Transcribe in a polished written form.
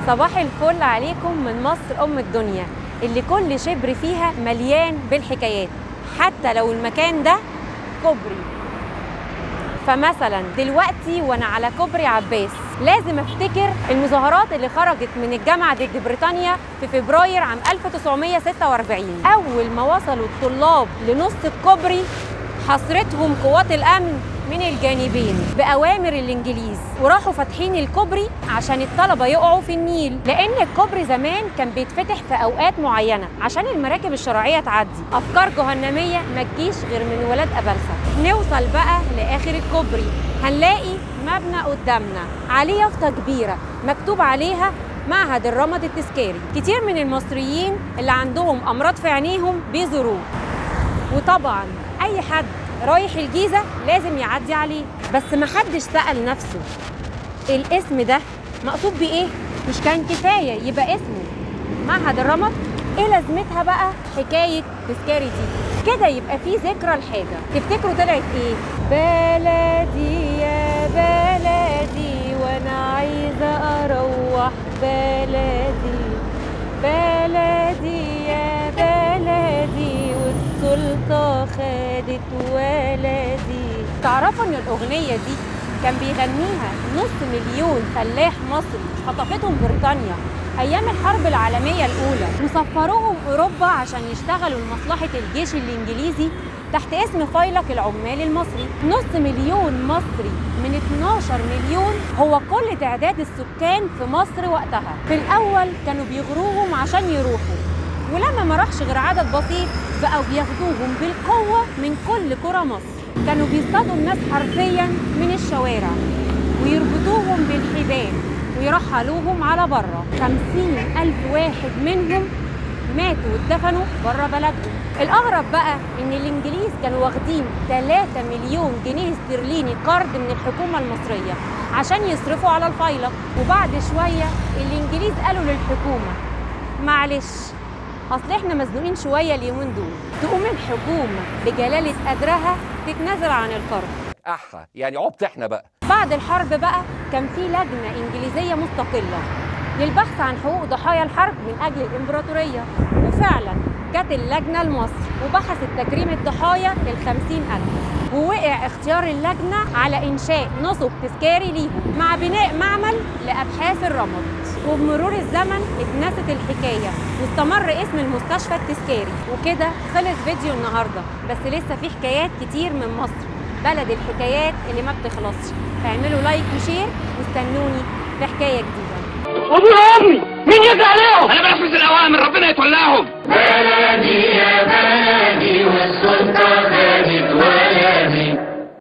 صباح الفل عليكم من مصر أم الدنيا اللي كل شبر فيها مليان بالحكايات، حتى لو المكان ده كوبري. فمثلا دلوقتي وانا على كوبري عباس لازم افتكر المظاهرات اللي خرجت من الجامعة ضد بريطانيا في فبراير عام 1946. أول ما وصلوا الطلاب لنص الكوبري حصرتهم قوات الأمن من الجانبين بأوامر الإنجليز، وراحوا فاتحين الكوبري عشان الطلبة يقعوا في النيل، لأن الكوبري زمان كان بيتفتح في أوقات معينة عشان المراكب الشراعية تعدي. أفكار جهنمية ما تجيش غير من ولاد أبلسة. نوصل بقى لآخر الكوبري هنلاقي مبنى قدامنا عليه يافطة كبيرة مكتوب عليها معهد الرمد التذكاري. كتير من المصريين اللي عندهم أمراض في عينيهم بيزوروه، وطبعا أي حد رايح الجيزة لازم يعدي عليه. بس محدش سأل نفسه الاسم ده مقصود بإيه؟ مش كان كفاية يبقى اسمه معهد الرمد؟ إيه لازمتها بقى حكاية تذكاري دي؟ كده يبقى في ذكرى لحاجة. تفتكروا طلعت إيه؟ بلدي يا بلدي وأنا عايزة أروح بلدي، بلدي يا بلدي والسلطة خدت ولدي. تعرفوا ان الاغنية دي كان بيغنيها نص مليون فلاح مصري خطفتهم بريطانيا ايام الحرب العالمية الاولى، وسفروهم اوروبا عشان يشتغلوا لمصلحة الجيش الانجليزي تحت اسم فيلق العمال المصري. نص مليون مصري من 12 مليون هو كل تعداد السكان في مصر وقتها. في الاول كانوا بيغروهم عشان يروحوا، ولما ما راحش غير عدد بسيط بقوا بياخدوهم بالقوة من كل قرى مصر. كانوا بيصطادوا الناس حرفيا من الشوارع ويربطوهم بالحبال ويرحلوهم على بره. 50,000 واحد منهم ماتوا واتدفنوا بره بلدهم. الأغرب بقى إن الإنجليز كانوا واخدين 3 مليون جنيه استرليني قرض من الحكومة المصرية عشان يصرفوا على الفيلق. وبعد شوية الإنجليز قالوا للحكومة معلش أصل إحنا مزنوقين شوية اليومين دول، تقوم الحكومة بجلالة قدرها تتنازل عن القرض. يعني عبط إحنا بقى. بعد الحرب بقى كان في لجنة إنجليزية مستقلة للبحث عن حقوق ضحايا الحرب من أجل الإمبراطورية، وفعلا جت اللجنة لمصر وبحثت تكريم الضحايا ل50,000، ووقع اختيار اللجنة على إنشاء نصب تذكاري ليهم مع بناء معمل لأبحاث الرمد. وبمرور الزمن اتنست الحكاية واستمر اسم المستشفى التذكاري. وكده خلص فيديو النهاردة، بس لسه في حكايات كتير من مصر، بلد الحكايات اللي ما بتخلصش. فاعملوا لايك وشير واستنوني في حكاية جديدة. ابويا وامي مين يجي عليهم؟ انا بنفذ الاوامر، ربنا يتولاهم. بلدي يا بلدي والسلطان